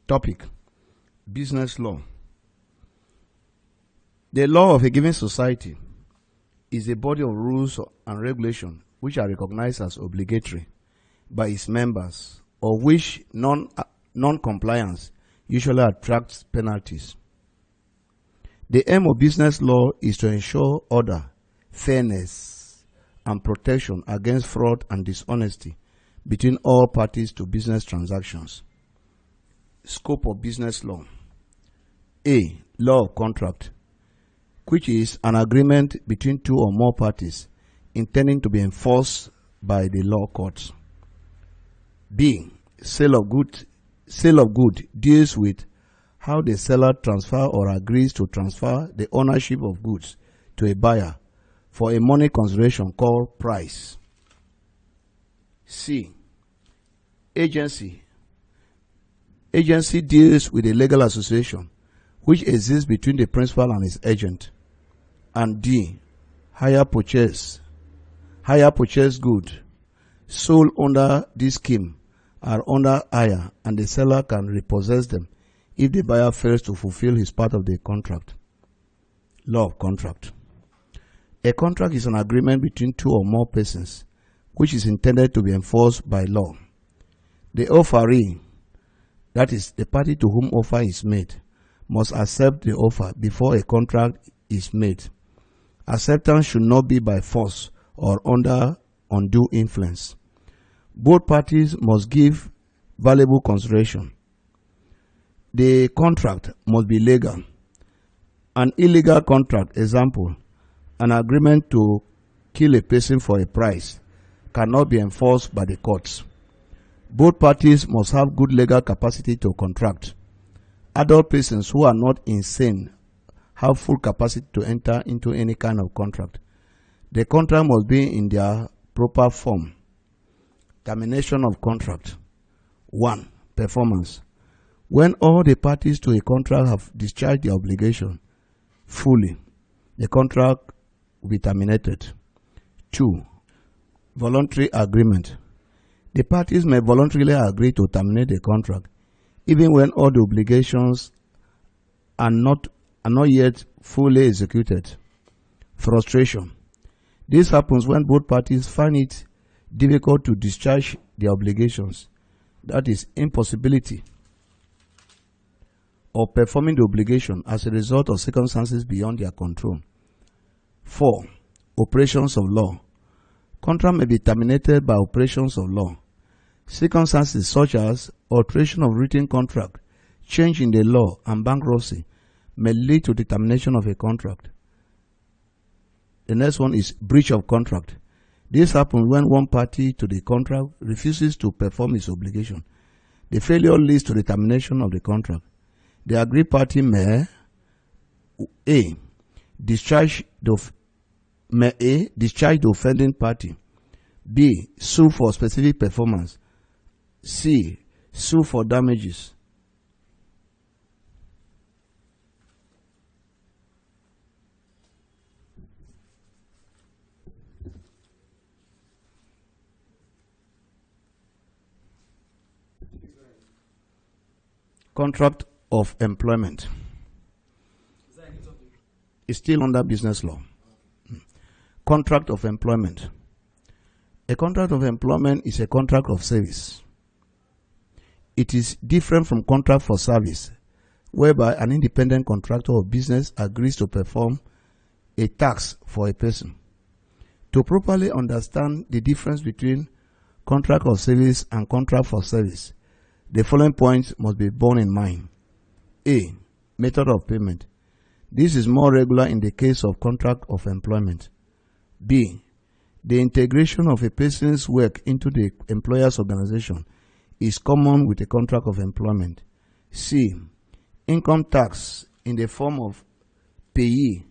Topic: Business law. The law of a given society is a body of rules and regulations which are recognized as obligatory by its members, or which non-compliance usually attracts penalties. The aim of business law is to ensure order, fairness, and protection against fraud and dishonesty between all parties to business transactions. Scope of business law. A. Law of contract, which is an agreement between two or more parties intending to be enforced by the law courts. B. Sale of good deals with how the seller transfers or agrees to transfer the ownership of goods to a buyer for a money consideration called price. C. Agency. Agency deals with a legal association which exists between the principal and his agent. And D. Hire purchase good sold under this scheme are under hire, and the seller can repossess them if the buyer fails to fulfill his part of the contract. Law of contract. A contract is an agreement between two or more persons which is intended to be enforced by law. The offeree, that is, the party to whom offer is made, must accept the offer before a contract is made. Acceptance should not be by force or under undue influence. Both parties must give valuable consideration. The contract must be legal. An illegal contract, example, an agreement to kill a person for a price, cannot be enforced by the courts. Both parties must have good legal capacity to contract. Adult persons who are not insane have full capacity to enter into any kind of contract. The contract must be in their proper form. Termination of contract. 1. Performance. When all the parties to a contract have discharged their obligation fully, the contract will be terminated. 2. Voluntary agreement. The parties may voluntarily agree to terminate the contract even when all the obligations are not yet fully executed. Frustration. This happens when both parties find it difficult to discharge their obligations, that is, impossibility of performing the obligation as a result of circumstances beyond their control. 4. Operations of law. Contract may be terminated by operations of law. Circumstances such as alteration of written contract, change in the law, and bankruptcy may lead to the termination of a contract. The next one is breach of contract. This happens when one party to the contract refuses to perform its obligation. The failure leads to the termination of the contract. The aggrieved party may A. Discharge the offending party. B. Sue for specific performance. C. Sue for damages. Contract of employment. Is still under business law. Contract of employment. A contract of employment is a contract of service. It is different from contract for service, whereby an independent contractor of business agrees to perform a task for a person. To properly understand the difference between contract of service and contract for service, the following points must be borne in mind. A. Method of payment. This is more regular in the case of contract of employment. B. The integration of a person's work into the employer's organization is common with a contract of employment. C. Income tax in the form of payee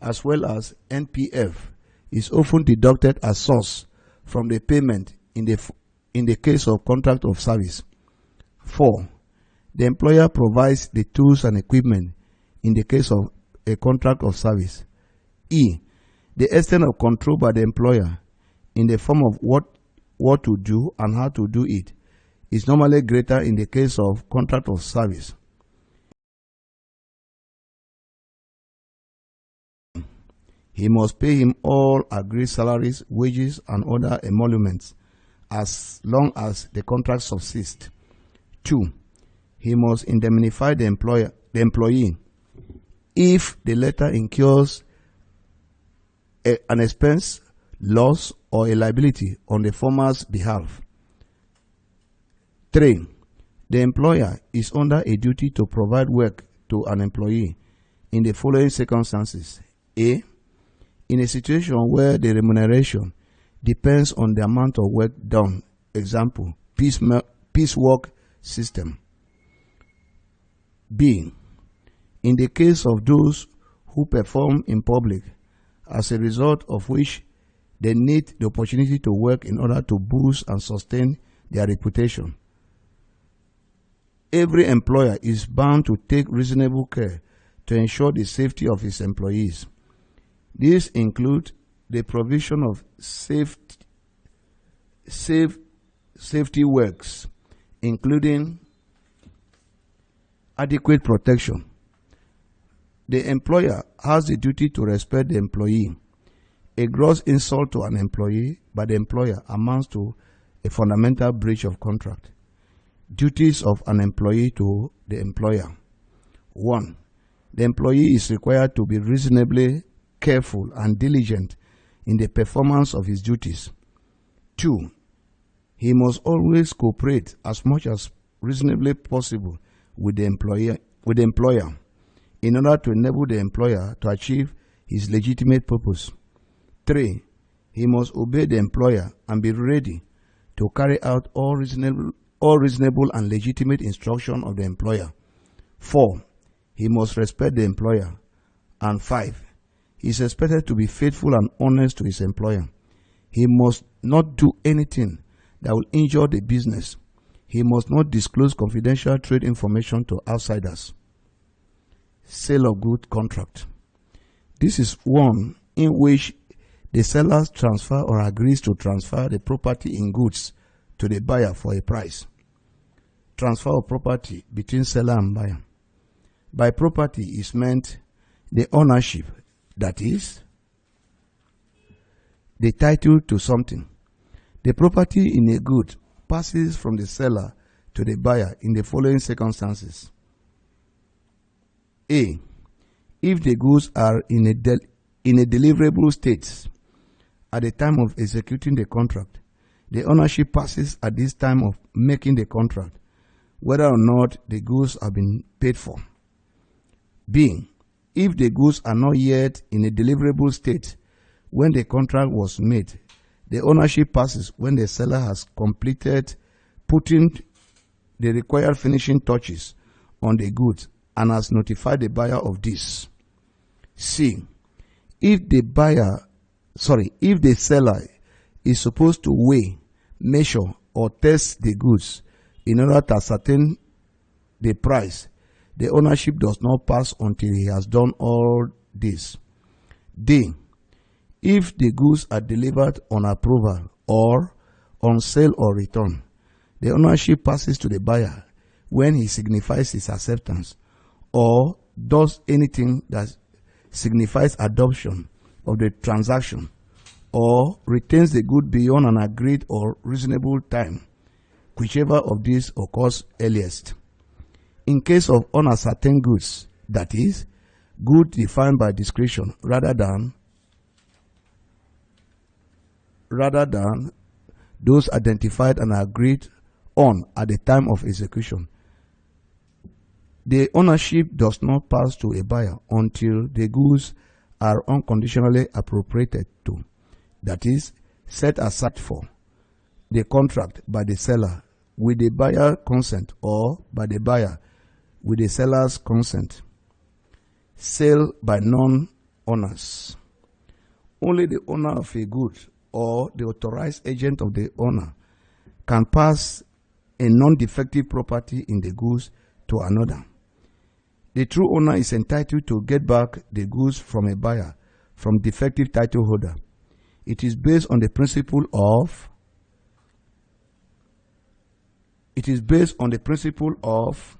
as well as NPF is often deducted as source from the payment in the case of contract of service. 4. The employer provides the tools and equipment in the case of a contract of service. E. The extent of control by the employer in the form of what to do and how to do it is normally greater in the case of contract of service. He must pay him all agreed salaries, wages, and other emoluments as long as the contract subsists. 2. He must indemnify the employee if the latter incurs an expense, loss, or a liability on the former's behalf. 3. The employer is under a duty to provide work to an employee in the following circumstances. A. In a situation where the remuneration depends on the amount of work done, example, piecework system. B. In the case of those who perform in public, as a result of which they need the opportunity to work in order to boost and sustain their reputation. Every employer is bound to take reasonable care to ensure the safety of his employees. These include the provision of safety works, including adequate protection. The employer has the duty to respect the employee. A gross insult to an employee by the employer amounts to a fundamental breach of contract. Duties of an employee to the employer. 1. The employee is required to be reasonably careful and diligent in the performance of his duties. 2. He must always cooperate as much as reasonably possible with the employer in order to enable the employer to achieve his legitimate purpose. 3. He must obey the employer and be ready to carry out all reasonable and legitimate instruction of the employer. 4. He must respect the employer. And 5. He is expected to be faithful and honest to his employer. He must not do anything that will injure the business. He must not disclose confidential trade information to outsiders. Sale of goods contract. This is one in which the seller transfers or agrees to transfer the property in goods to the buyer for a price. Transfer of property between seller and buyer. By property is meant the ownership, that is, the title to something. The property in a good passes from the seller to the buyer in the following circumstances. A. If the goods are in a deliverable state at the time of executing the contract, the ownership passes at this time of making the contract, whether or not the goods have been paid for. B. If the goods are not yet in a deliverable state when the contract was made, the ownership passes when the seller has completed putting the required finishing touches on the goods and has notified the buyer of this. C. If the seller is supposed to weigh, measure, or test the goods in order to ascertain the price, the ownership does not pass until he has done all this. D. If the goods are delivered on approval or on sale or return, the ownership passes to the buyer when he signifies his acceptance or does anything that signifies adoption of the transaction or retains the good beyond an agreed or reasonable time, whichever of these occurs earliest. In case of unascertained goods, that is, good defined by discretion rather than those identified and agreed on at the time of execution, the ownership does not pass to a buyer until the goods are unconditionally appropriated to, that is, set aside for the contract by the seller with the buyer consent or by the buyer with the seller's consent. Sale by non-owners. Only the owner of a good or the authorized agent of the owner can pass a non-defective property in the goods to another. The true owner is entitled to get back the goods from a buyer from defective title holder. It is based on the principle of it is based on the principle of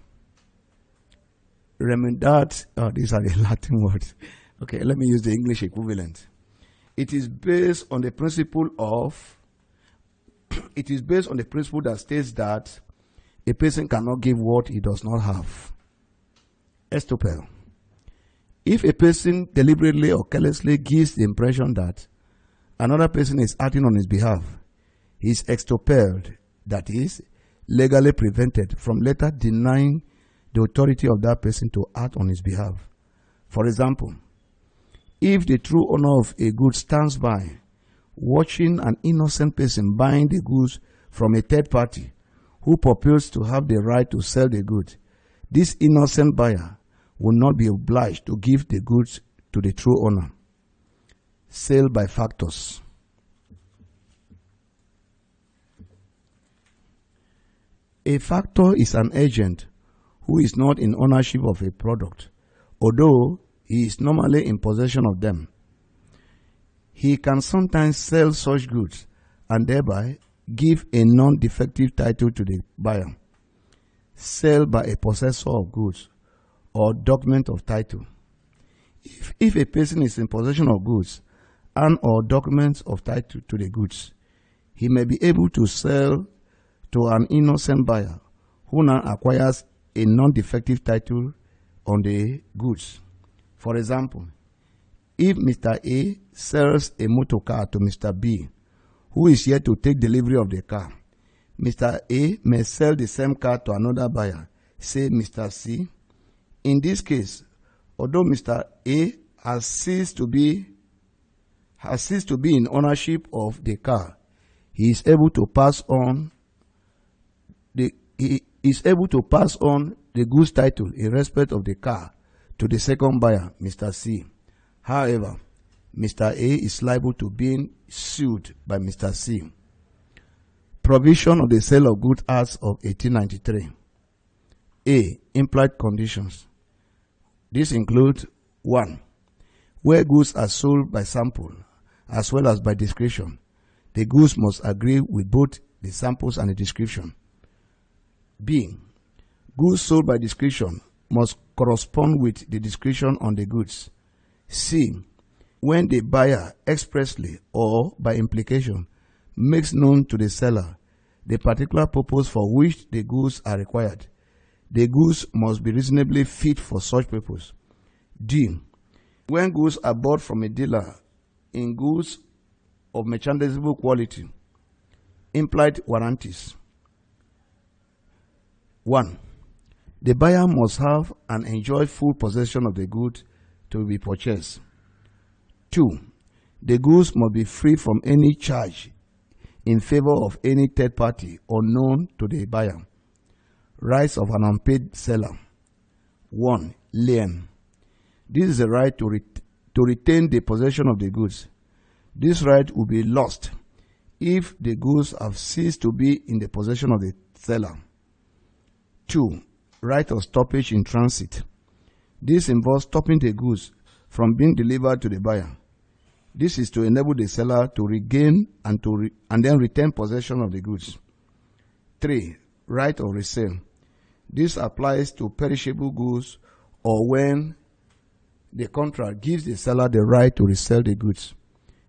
remendat. Oh, these are the Latin words. Okay, let me use the English equivalent. It is based on the principle of, it is based on the principle that states that a person cannot give what he does not have. Extopel. If a person deliberately or carelessly gives the impression that another person is acting on his behalf, he is extopelled, that is, legally prevented from later denying the authority of that person to act on his behalf. For example, if the true owner of a good stands by, watching an innocent person buying the goods from a third party who purports to have the right to sell the goods, this innocent buyer will not be obliged to give the goods to the true owner. Sale by factors. A factor is an agent who is not in ownership of a product, although he is normally in possession of them. He can sometimes sell such goods and thereby give a non-defective title to the buyer. Sale by a possessor of goods or document of title. If a person is in possession of goods and or documents of title to the goods, he may be able to sell to an innocent buyer who now acquires a non-defective title on the goods. For example, if Mr. A sells a motor car to Mr. B, who is yet to take delivery of the car, Mr. A may sell the same car to another buyer, say Mr. C. In this case, although Mr. A has ceased to be in ownership of the car, he is able to pass on the goods title in respect of the car to the second buyer, Mr. C. However, Mr. A is liable to being sued by Mr. C. Provision of the Sale of Goods Acts of 1893. A. Implied conditions. This includes 1. Where goods are sold by sample as well as by description, the goods must agree with both the samples and the description. B. Goods sold by description must correspond with the description on the goods. C. When the buyer expressly or by implication makes known to the seller the particular purpose for which the goods are required, the goods must be reasonably fit for such purpose. D. When goods are bought from a dealer in goods of merchandisable quality, implied warranties. 1. The buyer must have and enjoy full possession of the goods to be purchased. 2. The goods must be free from any charge in favor of any third party unknown to the buyer. Rights of an unpaid seller. 1. Lien. This is the right to retain the possession of the goods. This right will be lost if the goods have ceased to be in the possession of the seller. 2. Right of stoppage in transit. This involves stopping the goods from being delivered to the buyer. This is to enable the seller to regain and then retain possession of the goods. 3. Right of resale. This applies to perishable goods or when the contract gives the seller the right to resell the goods.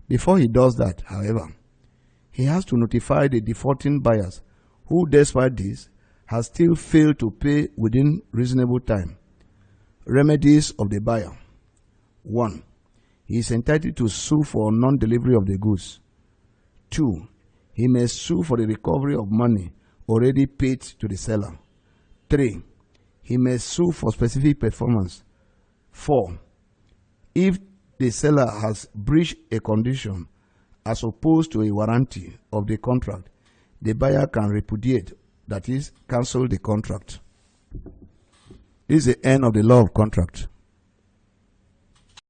Before he does that, however, he has to notify the defaulting buyers who, despite this, has still failed to pay within reasonable time. Remedies of the buyer. 1. He is entitled to sue for non-delivery of the goods. 2. He may sue for the recovery of money already paid to the seller. 3. He may sue for specific performance. 4. If the seller has breached a condition as opposed to a warranty of the contract, the buyer can repudiate, that is, cancel the contract. This is the end of the law of contract.